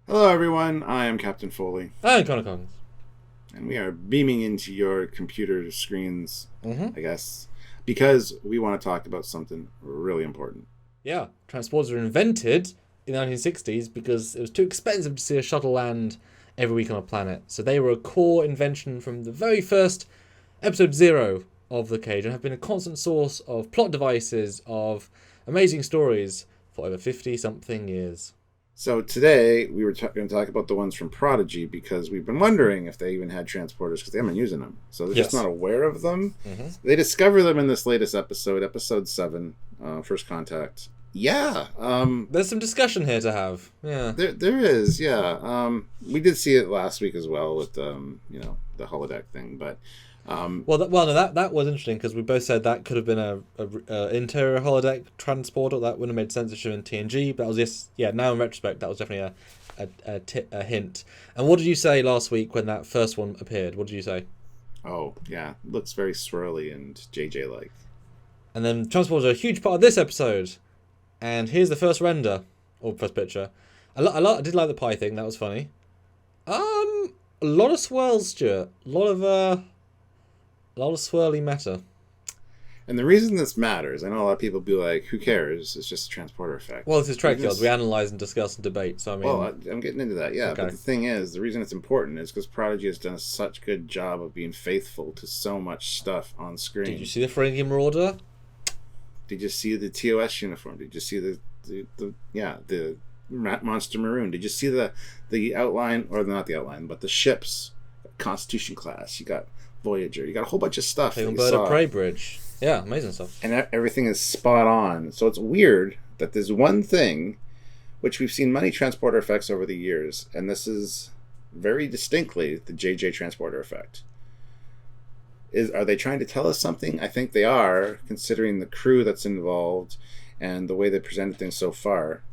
Hello, everyone. I am Captain Foley, Oh, Connor Collins. and we are beaming into your computer screens, Mm-hmm. I guess, because we want to talk about something really important. Yeah, transporters were invented in the 1960s because it was too expensive to see a shuttle land every week on a planet. So they were a core invention from the very first episode zero of The Cage and have been a constant source of plot devices, of amazing stories for over 50 something years. So today we were going to talk about the ones from Prodigy because we've been wondering if they even had transporters because they haven't been using them. So they're just Yes. not aware of them. Mm-hmm. They discover them in this latest episode, episode 7, First Contact. Yeah, There's some discussion here to have. Yeah. there is. Yeah, we did see it last week as well with the holodeck thing, but That was interesting because we both said that could have been a interior holodeck transporter. That wouldn't have made sense. It should have been TNG, but that was just now in retrospect that was definitely a hint. And what did you say last week when that first one appeared? What did you say? oh yeah, looks very swirly and JJ like. And then transporters are a huge part of this episode. And here's the first render or first picture. I did like the pie thing. That was funny. A lot of swirls, Stuart. A lot of swirly matter. And the reason this matters, I know a lot of people be like, "Who cares? It's just a transporter effect." Well, this is Reason Trekyards. We analyse and discuss and debate. So I mean, well, I'm getting into that, yeah. okay. But the thing is, the reason it's important is because Prodigy has done such a good job of being faithful to so much stuff on screen. Did you see the Ferengi Marauder? Did you see the TOS uniform? Did you see the Monster Maroon? Did you see the outline, or not the outline, but the ships? Constitution class. You got Voyager. You got a whole bunch of stuff. Taking Bird of Prey Bridge. Yeah, amazing stuff. And everything is spot on. So it's weird that there's one thing, which we've seen many transporter effects over the years, and this is very distinctly the JJ transporter effect. Are they trying to tell us something? I think they are, considering the crew that's involved and the way they presented things so far.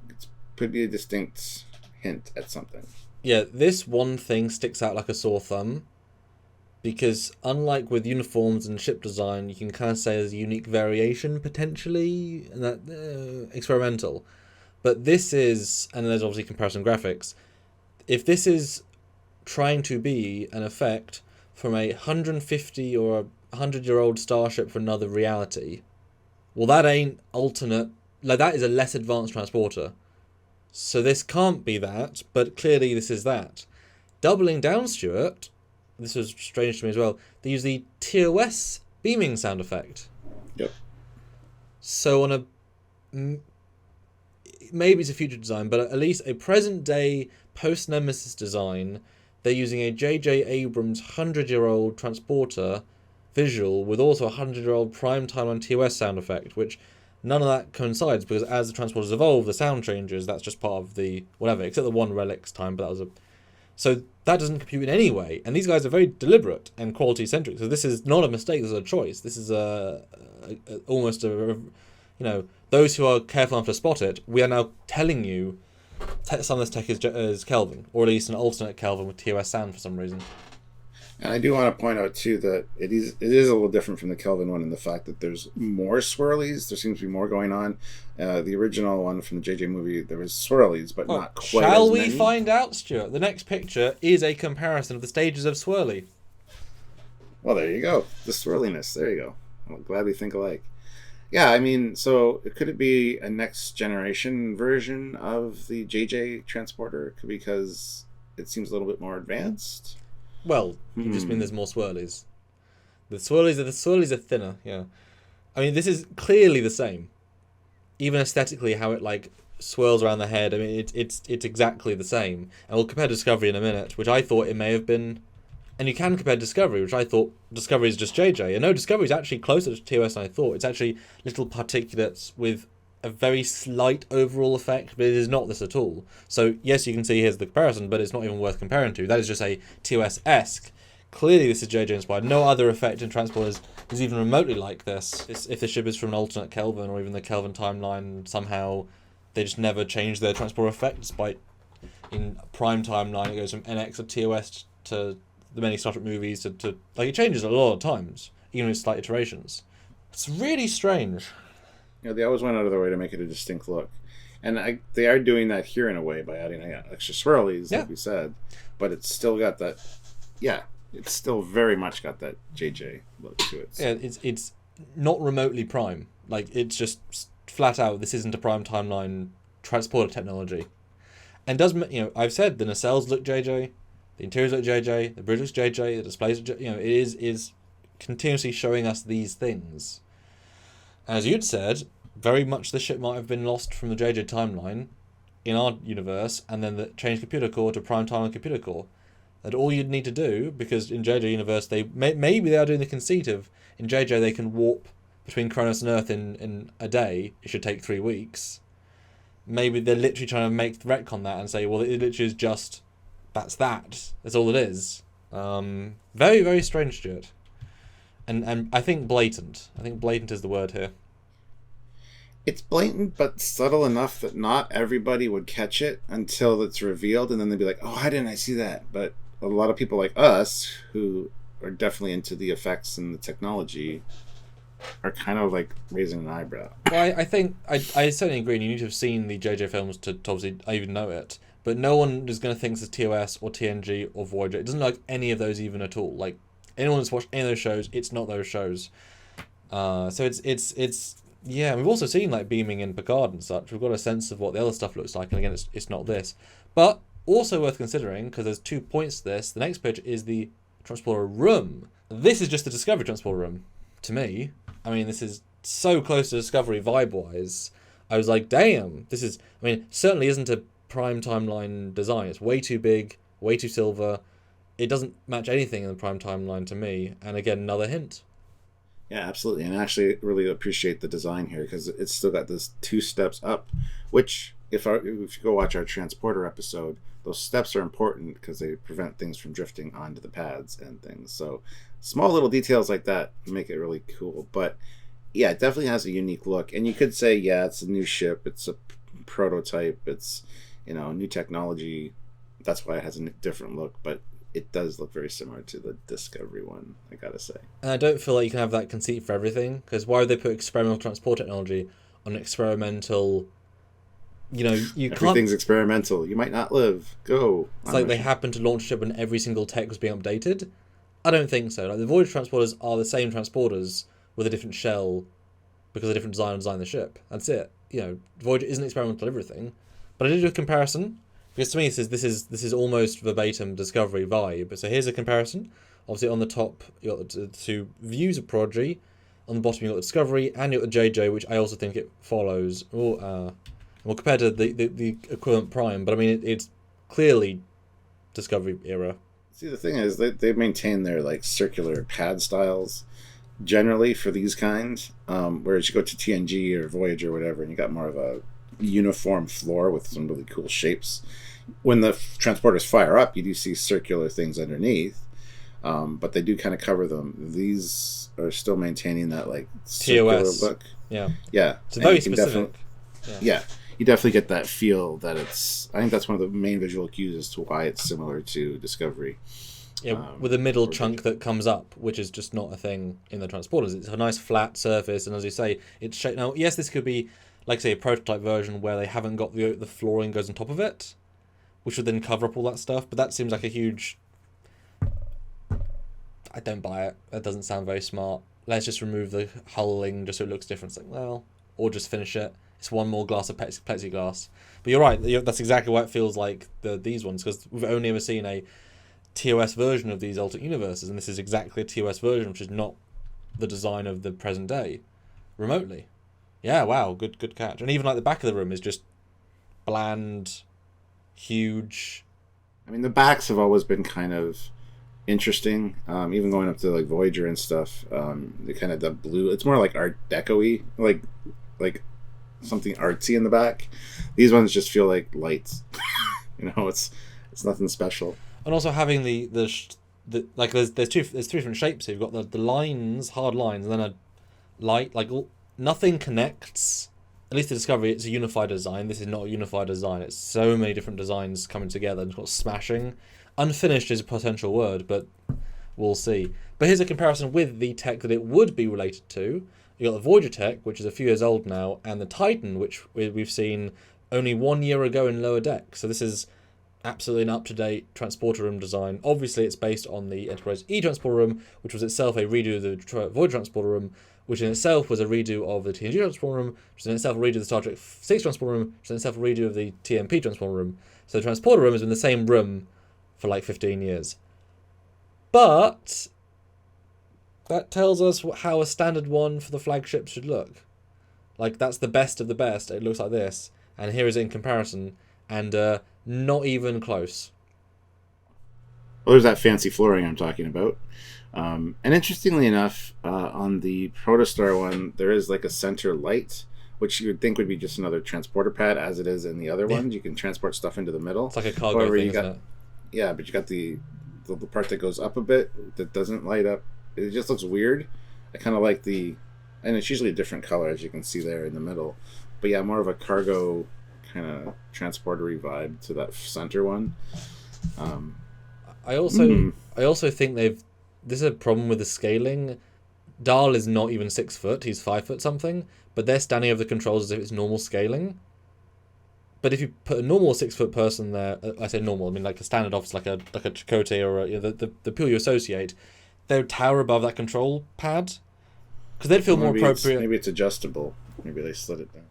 It could be a distinct hint at something. Yeah, this one thing sticks out like a sore thumb because unlike with uniforms and ship design, you can kind of say there's a unique variation potentially, and that experimental. But this is, and there's obviously comparison graphics. If this is trying to be an effect from a 150 or a 100-year-old starship from another reality, well, that ain't alternate. Like, that is a less advanced transporter. So this can't be that, but clearly this is that. Doubling down, Stuart, this was strange to me as well, they use the TOS beaming sound effect. Yep. So on a... maybe it's a future design, but at least a present-day post-Nemesis design, they're using a J.J. Abrams 100-year-old transporter visual with also a 100-year-old prime timeline TOS sound effect, which none of that coincides because as the transporters evolve, the sound changes. That's just part of the whatever, except the one relic's time, but that was a... So that doesn't compute in any way. And these guys are very deliberate and quality-centric. So this is not a mistake, this is a choice. This is almost those who are careful enough to spot it, we are now telling you some of this tech is Kelvin, or at least an alternate Kelvin with TOS sound for some reason. And I do want to point out, too, that it is a little different from the Kelvin one in the fact that there's more swirlies. There seems to be more going on. The original one from the JJ movie, there was swirlies, but not quite as Shall we many. find out, Stuart? The next picture is a comparison of the stages of Swirly. Well, there you go. The swirliness. There you go. I'm glad we think alike. Yeah, I mean, so could it be a next generation version of the JJ transporter because it seems a little bit more advanced? Well, you just mean there's more swirlies. The swirlies are thinner, yeah. I mean, this is clearly the same. Even aesthetically, how it like swirls around the head. I mean, it's exactly the same. And we'll compare Discovery in a minute, which I thought it may have been. And you can compare Discovery, which I thought Discovery is just JJ. And no, Discovery is actually closer to TOS than I thought. It's actually little particulates with a very slight overall effect, but it is not this at all. So yes, you can see here's the comparison, but it's not even worth comparing to. That is just a TOS-esque. Clearly this is JJ inspired. No other effect in transporters is even remotely like this. If the ship is from an alternate Kelvin or even the Kelvin timeline, somehow they just never change their transporter effect, despite in prime timeline it goes from NX of TOS to the many Star Trek movies to like it changes a lot of times, even with slight iterations. It's really strange. They always went out of their way to make it a distinct look. they are doing that here in a way by adding extra swirlies, like we said, but it's still got that. Yeah, it's still very much got that JJ look to it. So. Yeah, it's not remotely Prime. Like, it's just flat out, this isn't a Prime timeline transporter technology. And does, I've said the nacelles look JJ, the interiors look JJ, the bridge looks JJ, the displays look JJ, it is continuously showing us these things. As you'd said, very much the ship might have been lost from the JJ timeline in our universe, and then the change computer core to Prime timeline computer core. That all you'd need to do, because in JJ universe maybe they are doing the conceit of in JJ they can warp between Kronos and Earth in a day. It should take 3 weeks. Maybe they're literally trying to make the retcon that and say, well, it literally is just that's all it is. Very, very strange, Stuart. And I think blatant. I think blatant is the word here. It's blatant, but subtle enough that not everybody would catch it until it's revealed, and then they'd be like, "Oh, how didn't I see that?" But a lot of people like us, who are definitely into the effects and the technology, are kind of like raising an eyebrow. Well, I think I certainly agree. And you need to have seen the JJ films to obviously even know it. But no one is going to think it's TOS or TNG or Voyager. It doesn't look like any of those even at all. Like anyone that's watched any of those shows, it's not those shows. So it's yeah. We've also seen like beaming in Picard and such. We've got a sense of what the other stuff looks like. And again, it's not this. But also worth considering, because there's 2 points to this. The next picture is the transporter room. This is just the Discovery transporter room to me. I mean, this is so close to Discovery vibe-wise. I was like, damn, this is... I mean, certainly isn't a Prime timeline design. It's way too big, way too silver. It doesn't match anything in the Prime timeline to me. And again, another hint. Yeah, absolutely. And I actually really appreciate the design here, because it's still got this 2 steps up, which, if you go watch our transporter episode, those steps are important because they prevent things from drifting onto the pads and things. So small little details like that make it really cool. But yeah, it definitely has a unique look. And you could say, yeah, it's a new ship, it's a prototype, it's new technology. That's why it has a different look. But it does look very similar to the Discovery one, I gotta say. And I don't feel like you can have that conceit for everything, because why would they put experimental transport technology on experimental? You can't... Everything's experimental. You might not live. Go. It's like they happened to launch a ship when every single tech was being updated. I don't think so. Like, the Voyager transporters are the same transporters with a different shell because of different design of the ship. That's it. Voyager isn't experimental everything. But I did do a comparison, because to me this is almost verbatim Discovery vibe. So here's a comparison. Obviously on the top you got the 2 views of Prodigy. On the bottom you got the Discovery, and you got the JJ, which I also think it follows. Well, compared to the equivalent Prime, but I mean it's clearly Discovery era. See, the thing is, they maintain their like circular pad styles generally for these kinds, whereas you go to TNG or Voyager or whatever, and you got more of a uniform floor with some really cool shapes. When the transporters fire up, you do see circular things underneath, but they do kind of cover them. These are still maintaining that like circular TOS look. Yeah. It's very specific. Yeah. You definitely get that feel that it's... I think that's one of the main visual cues as to why it's similar to Discovery. Yeah, with a middle chunk that comes up, which is just not a thing in the transporters. It's a nice flat surface, and as you say, it's shaped... Now, yes, this could be, like, say, a prototype version where they haven't got the flooring goes on top of it, which would then cover up all that stuff, but that seems like a huge... I don't buy it. That doesn't sound very smart. Let's just remove the hulling just so it looks different. It's like, well, or just finish it. It's one more glass of plexiglass. But you're right. That's exactly what it feels like these ones, because we've only ever seen a TOS version of these alternate universes, and this is exactly a TOS version, which is not the design of the present day, remotely. Yeah, wow, good catch. And even like the back of the room is just bland, huge. I mean, the backs have always been kind of interesting. Even going up to like Voyager and stuff, the kind of the blue. It's more like Art Deco-y, like something artsy in the back. These ones just feel like lights. It's nothing special. And also having the like there's 3 different shapes here. You've got the lines, hard lines, and then a light. Like nothing connects. At least the Discovery, it's a unified design. This is not a unified design. It's so many different designs coming together, and it's got smashing. Unfinished is a potential word, but we'll see. But here's a comparison with the tech that it would be related to. You got the Voyager tech, which is a few years old now, and the Titan, which we've seen only 1 year ago in Lower Deck. So this is absolutely an up-to-date transporter room design. Obviously, it's based on the Enterprise E transporter room, which was itself a redo of the Voyager transporter room, which in itself was a redo of the TNG transporter room, which is in itself a redo of the Star Trek 6 transporter room, which is in itself a redo of the TMP transporter room. So the transporter room has been the same room for like 15 years. But that tells us how a standard one for the flagship should look. Like, that's the best of the best. It looks like this. And here is it in comparison. And not even close. Well, there's that fancy flooring I'm talking about. And interestingly enough, on the Protostar one, there is like a center light, which you would think would be just another transporter pad, as it is in the other ones. You can transport stuff into the middle. It's like a cargo thing, isn't it? Yeah, but you got the part that goes up a bit that doesn't light up. It just looks weird. I kind of like and it's usually a different color, as you can see there in the middle. But yeah, more of a cargo kind of transportery vibe to that center one. I also think this is a problem with the scaling. Dahl is not even 6 foot; he's 5 foot something. But they're standing over the controls as if it's normal scaling. But if you put a normal 6 foot person there, I say normal, I mean like a standard office, like a Chakotay or the people you associate, they would tower above that control pad, because they'd feel more appropriate. Maybe it's adjustable. Maybe they slid it down.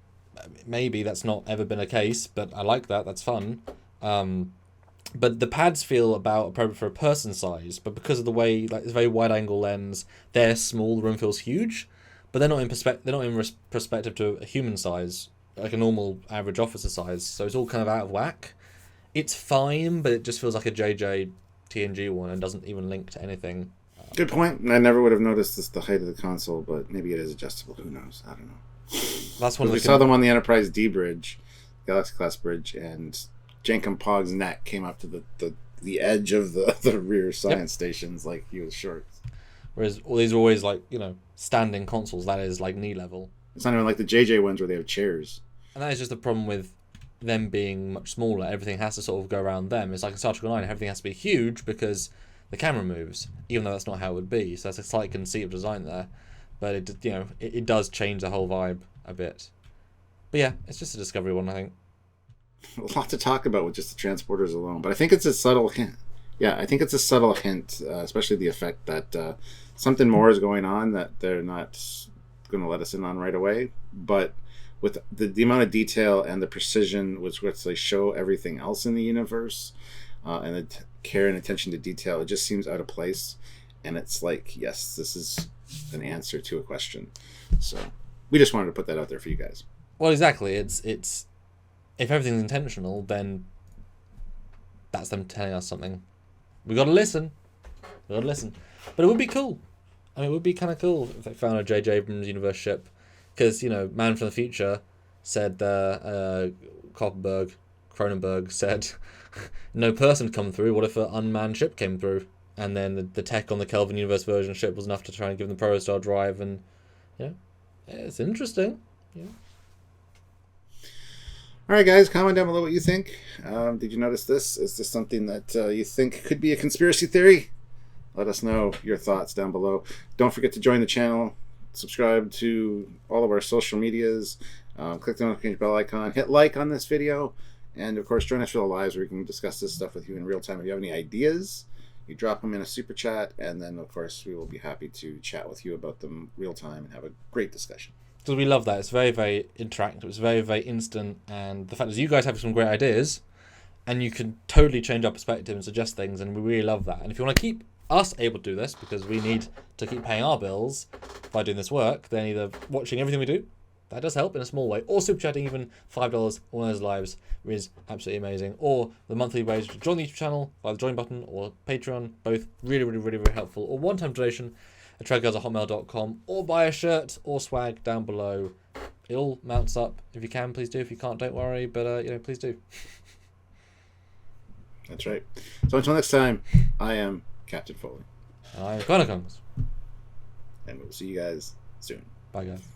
Maybe that's not ever been a case, but I like that. That's fun. But the pads feel about appropriate for a person size, but because of the way, like, it's a very wide angle lens, they're small. The room feels huge, but they're not in perspective to a human size, like a normal average officer size. So it's all kind of out of whack. It's fine, but it just feels like a JJ TNG one and doesn't even link to anything. Good point. I never would have noticed the height of the console, but maybe it is adjustable. Who knows? I don't know. That's one of we saw them on the Enterprise D bridge, Galaxy class bridge, and Jankum Pog's neck came up to the edge of the rear science stations, like he was short. Whereas all these are always like, standing consoles, that is like knee level. It's not even like the JJ ones where they have chairs. And that is just the problem with them being much smaller. Everything has to sort of go around them. It's like in Star Trek 9, everything has to be huge because the camera moves, even though that's not how it would be. So that's a slight conceit of design there. But it does change the whole vibe a bit. But yeah, it's just a Discovery one, I think. A lot to talk about with just the transporters alone, but I think it's a subtle hint. Yeah, I think it's a subtle hint, especially the effect that something more is going on that they're not going to let us in on right away. But with the amount of detail and the precision with which they show everything else in the universe, and the care and attention to detail, it just seems out of place. And it's like, yes, this is an answer to a question. So we just wanted to put that out there for you guys. Well, exactly. It's if everything's intentional, then that's them telling us something. We got to listen. But it would be cool. I mean, it would be kind of cool if they found a J.J. Abrams universe ship. Because, Man from the Future said, Cronenberg said, no person come through. What if an unmanned ship came through? And then the tech on the Kelvin universe version ship was enough to try and give them the Protostar drive. And, it's interesting. Yeah. All right, guys, comment down below what you think. Did you notice this? Is this something that you think could be a conspiracy theory? Let us know your thoughts down below. Don't forget to join the channel. Subscribe to all of our social medias. Click the notification bell icon. Hit like on this video. And, of course, join us for the lives where we can discuss this stuff with you in real time. If you have any ideas, you drop them in a super chat. And then, of course, we will be happy to chat with you about them real time and have a great discussion. Because we love that. It's very, very interactive. It's very, very instant. And the fact is you guys have some great ideas and you can totally change our perspective and suggest things. And we really love that. And if you want to keep us able to do this, because we need to keep paying our bills by doing this work, then either watching everything we do, that does help in a small way, or super chatting even $5 on those lives is absolutely amazing. Or the monthly ways to join the YouTube channel by the join button or Patreon, both really, really, really, very helpful. Or one-time donation at trekyards@hotmail.com, or buy a shirt or swag down below. It all mounts up. If you can, please do. If you can't, don't worry. But please do. That's right. So until next time, I am Captain Foley. And I'm Chronicons. And we'll see you guys soon. Bye, guys.